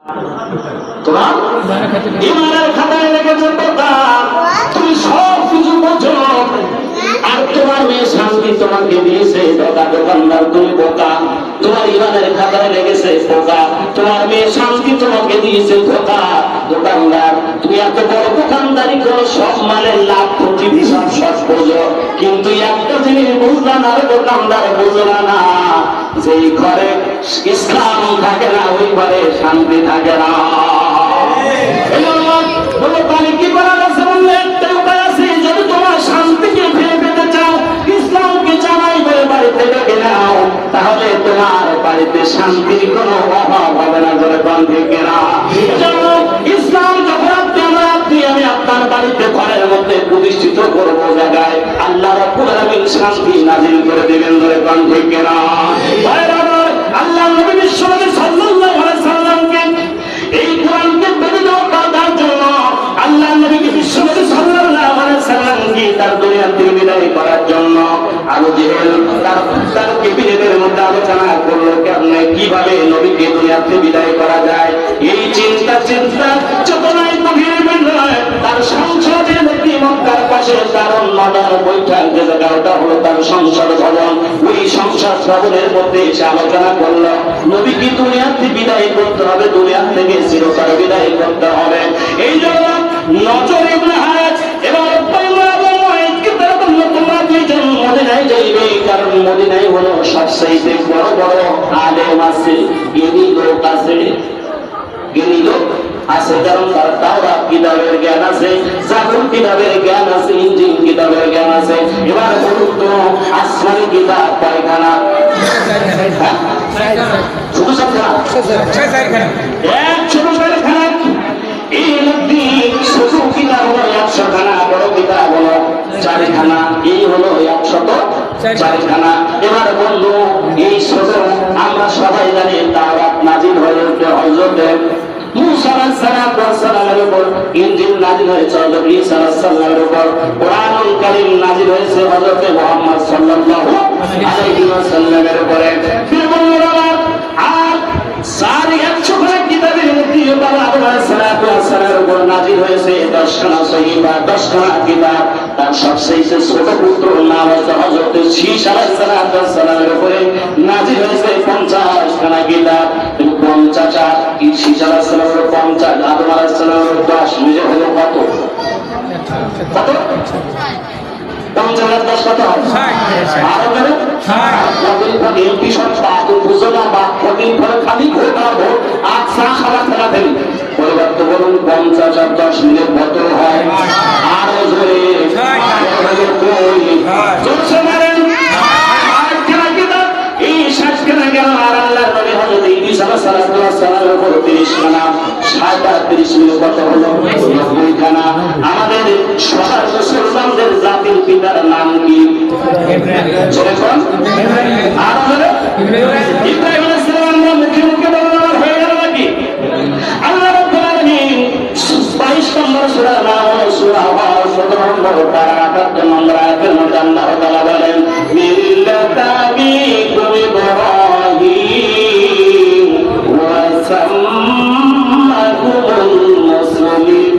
তোমার ইমানের খাতায় লেগেছে বোকা, তুমি সব কিছু বোঝো, আর তোমার মেয়ে শান্তি তোমাকে দিয়েছে বোকা। দোকানদার তুমি বোকা, তোমার ইমানের খাতায় লেগেছে বোকা, তোমার মেয়ে শান্তি তোমাকে দিয়েছে বোকা। দোকানদার তুমি এত বড় দোকানদারি করো, সব মালের লাভ ক্ষতি হিসাব সব বোঝো, কিন্তু একটা জিনিস বুঝলাম না, দোকানদার বুঝলাম না, যেই ঘরে ইসলাম থাকে না ওই ঘরে শান্তি থাকে না। বলে তাহলে কি করা আছে? বললে একটা উপায় আছে, যদি তোমার শান্তিকে ফিরে পেতে চাও, ইসলামকে জানাই বলে বাড়িতে ডেকে নাও, তাহলে তোমার বাড়িতে শান্তির কোনো অভাব হবে না। জোরে কোন ঠিক না? ইসলাম যখন আমি আপনার বাড়িতে ঘরের মধ্যে প্রতিষ্ঠিত করবো, জায়গায় আল্লাহ রাব্বুল আলামিন শান্তি নাযিল করে দিবেন। জোরে কোন ঠিক না? আল্লাহ নবী বিশ্বনবী সাল্লাল্লাহু আলাইহি সাল্লামকে এই কোরআনকে বেঁধে দেওয়ার জন্য আল্লাহ নবীকে বিশ্বনবী সাল্লাল্লাহু আলাইহি সাল্লামকে তার দুনিয়া থেকে বিদায় করার জন্য আবু জেহেল তার কেবিনেটের মধ্যে আলোচনা করলো কেমনে কিভাবে নবীকে দুনিয়া থেকে বিদায় করা যায়। এই চিন্তা চেতনায় গভীরে বিনয় তার সংসদে নবী মক্কার পাশে তার নগর বৈঠক যে জায়গাটা হলো তার সংসদ ভবন, ওই সংসদ ভবনের মধ্যে এসে আলোচনা করলো নবীকে দুনিয়া থেকে বিদায় করতে হবে, দুনিয়া থেকে চিরতরে বিদায় করতে হবে। এই জন্য নজর ইবনে হারাজ এবং মদিনায় যাইবে, কারণ মদিনায় হলো সবচেয়ে বড় বড় আলেম আছে, জ্ঞানী লোক আছে, জ্ঞানী লোক আছে, কারণ তার তাওরাত কিতাবের জ্ঞান আছে, জাবুর কিতাবের জ্ঞান আছে, ইনজিল কিতাবের জ্ঞান আছে। এবার বলুন তো আসমানি কিতাব কয়খানা? শুধু সাতখানা, এক ছোট চারখানা। এই মধ্যে ছোট কিতাব হলো 100 খানা, বড় কিতাব হলো 4 খানা, এই হলো 104 খানা। এবার বললো এই ছোট আমরা সবাই জানি তাওরাত নাযিল হয়েছে হযরত মুসা আলাইহিস সালামের উপর, ইনজিল নাযিল হয়েছে হযরত ঈসা আলাইহিস সালামের উপর, কুরআনুল কারীম নাযিল হয়েছে হযরত মুহাম্মদ সাল্লাল্লাহু আলাইহি ওয়াসাল্লামের উপরে। আর 100 কিতাবের মধ্যে আদম আলাইহিস সালামের উপর নাযিল হয়েছে 10 খানা সহিফা, 10 খানা কিতাব। তার সবচেয়ে ছোট পুত্র নাম হচ্ছে হযরত শীশ আলাইহিস সালামের উপরে নাযিল হয়েছে 50 খানা কিতাব। 50 শীশ আলাইহিস সালামের 50, আদম আলাইহিস সালামের 10, মিলে হলো কত? কত? 50 আর 10 কত হয়? 60। আর হলো 60। এমপি সরকার আদম বুঝো না, বা কদিন পরে খালি ভোট আর ভোট, আচ্ছা খাবার ফেলা দেবে। পরিবার তো বলুন 50 আর 10 মিলে কত হয়? আরো জোরে জোরসে মারেন। আর কেনা কিতাব এই 60 কেনা গেল। আর আল্লাহর নবী হযরত ঈসা আলাইহিস সালামের উপর 30 খানা, 37 মিলে কত হলো? 90 খানা। আমাদের সবার মুসলমানদের জাতির পিতার নাম কি? আর হলো ইব্রাহিম আলাইহিস সালাম। মুখে মুখে বলার হয়ে গেল নাকি? আল্লাহ রাব্বুল আলামিন 22 নম্বর সূরা নাম হলো সূরা হজ 17 নম্বর পারা 78 নম্বর আয়াতের মধ্যে আল্লাহ তাআলা বলেন মিল্লাতা আবিকুম ইব্রাহিম ওয়া সাম্মাকুমুল মুসলিমিন।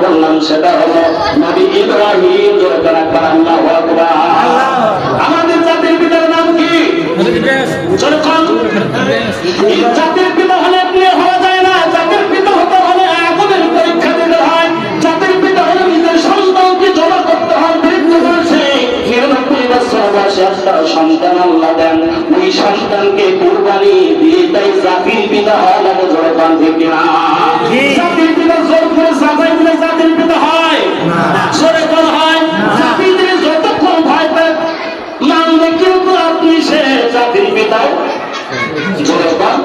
করলাম সেটা হলো নবী ইব্রাহিম। আল্লাহু আকবার। আমাদের জাতির পিতার নাম কি? জাতির পিতা হলে প্রিয় হওয়া যায় না, জাতির পিতা হতে হলে আগুনের পরীক্ষা দিতে হয়। জাতির পিতা হলে নিজের সন্তানকে জমা করতে হয়। বৃদ্ধ বয়সে 99 বছর বয়সে একটা সন্তান আল্লাহ দেন, ওই সন্তানকে কুরবানি দিয়ে তাই জাতির পিতা হওয়া লাগে। জোরে কান ঠিক না? জাতির পিতা জোর করে সাজাই দিলে জাতির পিতা হয়? জোরে কোন হয়? জাতির দিলে যতক্ষণ ভয় পায় মানবে, কিন্তু আপনি সে জাতির পিতা। জোরে কোন?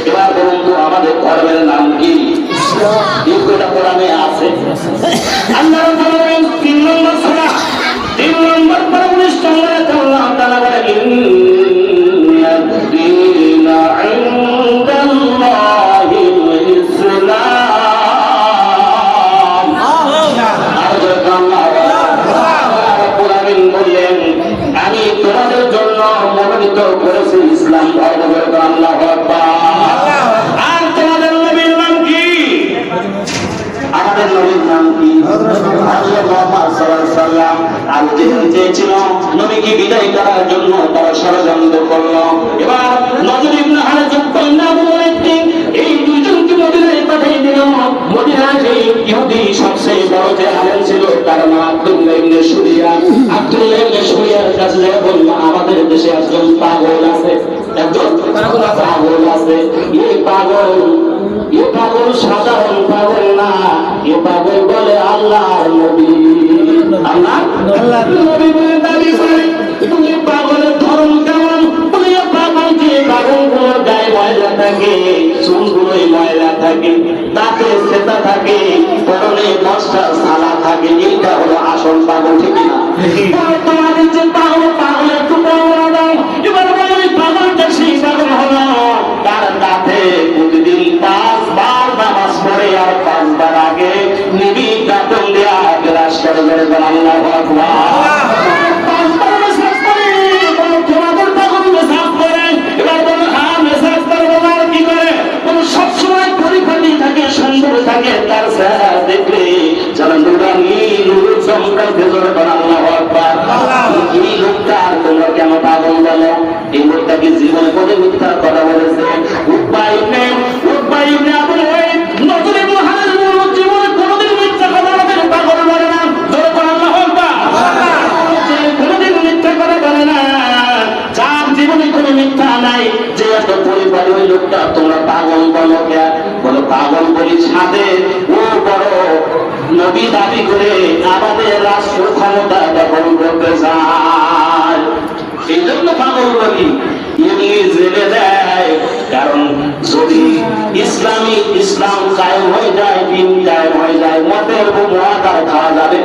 এবার বলুন তো আমাদের ধর্মের নাম কি? এটা কোরআনে আছে। আল্লাহ বলেন 3 নম্বর সূরা 3 নম্বর 19 নম্বরে আল্লাহ তাআলা বলেন ইন্নাদ-দীনা ইনদাল্লাহিল ইসলাম। কি হযরত মুহাম্মদ সাল্লাল্লাহু আলাইহি সাল্লাম আর চেয়েছিল নবীকে বিদায় করার জন্য তারা ষড়যন্ত্র করলো। এবার নজর ইবনে হারিস কন্যা বলেছে এই দুইজনকে মদিনায় পাঠিয়ে দিল। মদিনায় সেই ইহুদি সবচেয়ে বড় যে আলেম ছিল তার নাম আব্দুল্লাহ ইবনে সুরিয়া। আব্দুল্লাহ ইবনে সুরিয়ার কাছে বলল আমাদের দেশে একজন পাগল আছে, একজন পাগল আছে। এই পাগল সাধারণ পাগল না, এ পাগল বলে আল্লাহর নবী। আল্লাহর নবী বলে দাবি করে। তুমি পাগলের ধরন কেমন? বলে পাগলকে পাগলগুলোর গায়ে ময়লা থাকে, চুলগুলোই ময়লা থাকে, দাঁতে সেটা থাকে, পরনে 10টা সালা থাকে। এইটা হলো আসল পাগল, ঠিক না? তোমাদের যে পাগল পাগলের টুকরা দাও। এবার বলে পাগলটা সেই পাগল হলো তার দাঁতে প্রতিদিন 5 বার নামাজ পড়ে আর 5 বার আগে নিবি কাটন দেয়া গ্লাস করে ধরে আল্লাহু আকবার। সুন্দর থাকে তার চেহারা দেখলে যারা নুরানি নূর চমকায় ভেতরে আল্লাহু আকবার। এই লোকটা তোমরা কেন পাগল বলো? এই লোকটাকে জীবনে করে মিথ্যা কথা বলেছে। উকবা ইবনে আবু ওয়াইদ নজর ইবনে হারিস জীবনে কোনোদিন মিথ্যা কথা বলে পাগল বলে না। জোরে বলো আল্লাহু আকবার। কোনোদিন মিথ্যা কথা বলে না, যার জীবনে কোনো মিথ্যা নাই, যে এত পরিবারে ওই লোকটা তোমরা পাগল বলো কেন? বলো পাগল বলি সাথে ও বড় নবী দাবি করে আমাদের রাষ্ট্র ক্ষমতা দখল করতে চায়, এই জন্য পাগল বলি। ইংলিশ জেলে দেয়, কারণ যদি ইসলাম কায়েম হয়ে যায়, দিন কায়েম হয়ে যায়, মতের মহাকার খাওয়া যাবে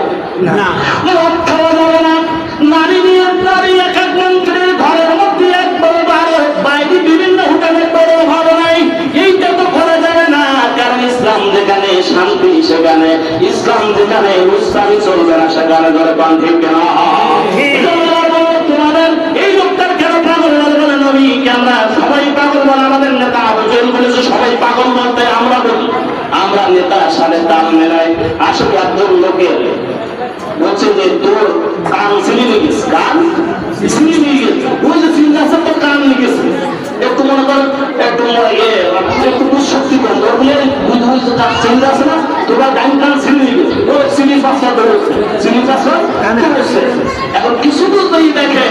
না, মদ খাওয়া যাবে না। নারী এক এক মন্ত্রীর ঘরের মধ্যে এক বড় বাইরে বিভিন্ন হোটেলে বড় ভালো নাই, এইটা তো করা যাবে না। কারণ ইসলাম যেখানে শান্তি, সেখানে ইসলাম যেখানে ইসলামী চলবে না, সেখানে ধরে পান ঠিক না। তোমাদের এই লোকটার কেন পাগল বলে নবীকে আমরা সবাই পাগল বলে? আমাদের নেতা আবু জেহেল বলেছে সবাই পাগল বলতে, আমরা বলি আমরা নেতার সাথে তাল মেলাই। আসলে একজন লোকের বলছে যে তোর কান ছিনিয়ে গেছে, কান ছিনিয়ে গেছে, ওই যে চিন্তা আছে তোর কান লিখেছে, একটু মনে কর একটু শক্তি কম তোর বলে বুঝতে হয়েছে তার চিন্তা আছে না, তোরা ডাইন কান ছিনিয়ে গেছে, ওই চিনি পাঁচটা ধরেছে, চিনি পাঁচটা ধরেছে। এখন কিছু তো তুই দেখে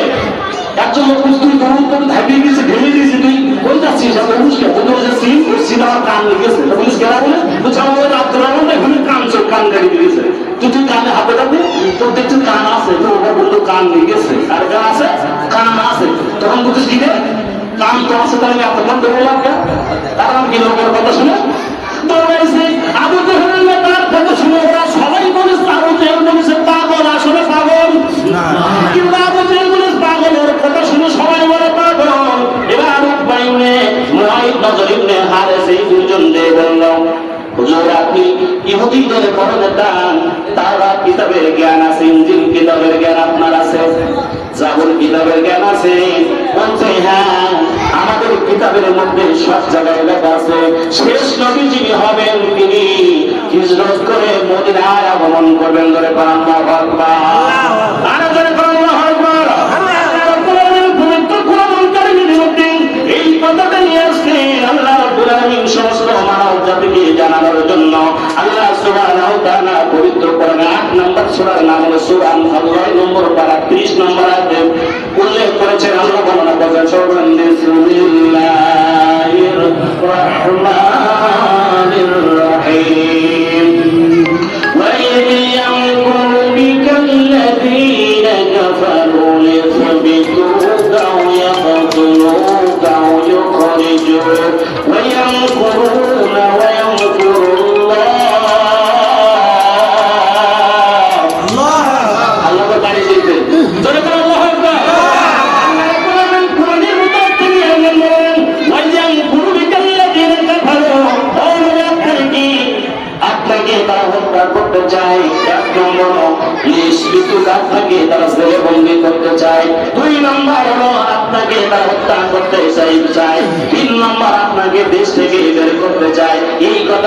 একজন লোক তুই তখন তোর ধাপিয়ে গেছে, ঢেলে দিয়েছে, তুই কোন যাচ্ছিস মুশকিল তোর যে সিন ওই সিন আমার কান লিখেছে, পুলিশ গেলা বলে বলছে আমাদের আব্দুল রহমান এখানে কান গাড়ি দিয়েছে, তুই কানে হাতে রাখবি, তোর দেখছিস কান আছে, তোর ওটা বলতো কান লিখেছে, আর কান আছে, কান আছে, তখন বলছিস কি রে কান তো আছে, তাহলে আপনার দেবো লাগবে, তার কি লোকের কথা শুনে দৌড়াইছে। আবু জেহেল তার কথা শুনে ওরা সবাই বলেছে আবু জেহেল বলেছে পাগল, আসলে পাগল কিন্তু আবু জেহেল বলেছে পাগলের কথা শুনে সবাই বলে পাগল। এবার উকবা ইবনে মুআইদ নজর ইবনে হারিস এই দুইজন দিয়ে বলল হুজুর আপনি ইহুদিদের বড় নেতা, তাওরাত কিতাবের জ্ঞান আছে, ইনজিল কিতাবের জ্ঞান আপনার আছে, জাবুর কিতাবের জ্ঞান আছে। বলছে হ্যাঁ আমাদের কিতাবের মধ্যে সব জায়গায় লেখা আছে শেষ নবী যিনি হবেন তিনি হিজরত করে মদিনায় আগমন করবেন। ধরে আল্লাহু আকবার, আরো ধরে আল্লাহু আকবার। পবিত্র কোরআনুল কারীমের মধ্যে এই কথাটা নিয়ে আসছে আল্লাহ রাব্বুল আলামিন সমস্ত মানব জাতিকে জানানোর জন্য। আল্লাহ সুবহানাহু ওয়া তাআলা পবিত্র কোরআনে 8 নম্বর সূরার নাম হলো সূরা আনফাল 9 নম্বর পারা 30 নম্বর আয়াতে উল্লেখ করেছেন। আল্লাহ বর্ণনা করেছেন সূরা বিসমিল্লাহির রহমানির রহিম ওয়া ইয ইয়ামকুরু বিকাল্লাযীনা কাফারু লিয়াথবিতুকা ওয়া ইয়াকতুলুকা ওয়া ইউখরিজুকা ওয়া ইয়ামকুরুনা ওয়া ইয়ামকুরুল্লাহ। আল্লাহ বাড়ি দিতে জোরে বলো আল্লাহু আকবার। আপনাকে তারা হত্যা করতে চায়, এক নম্বর আপনাকে তারা জেলে বন্দী করতে চায়, 2 নম্বর হলো আপনাকে তারা হত্যা করতে চায়, 3 নম্বর আপনাকে দেশ থেকে বের করতে চায়। এই কথা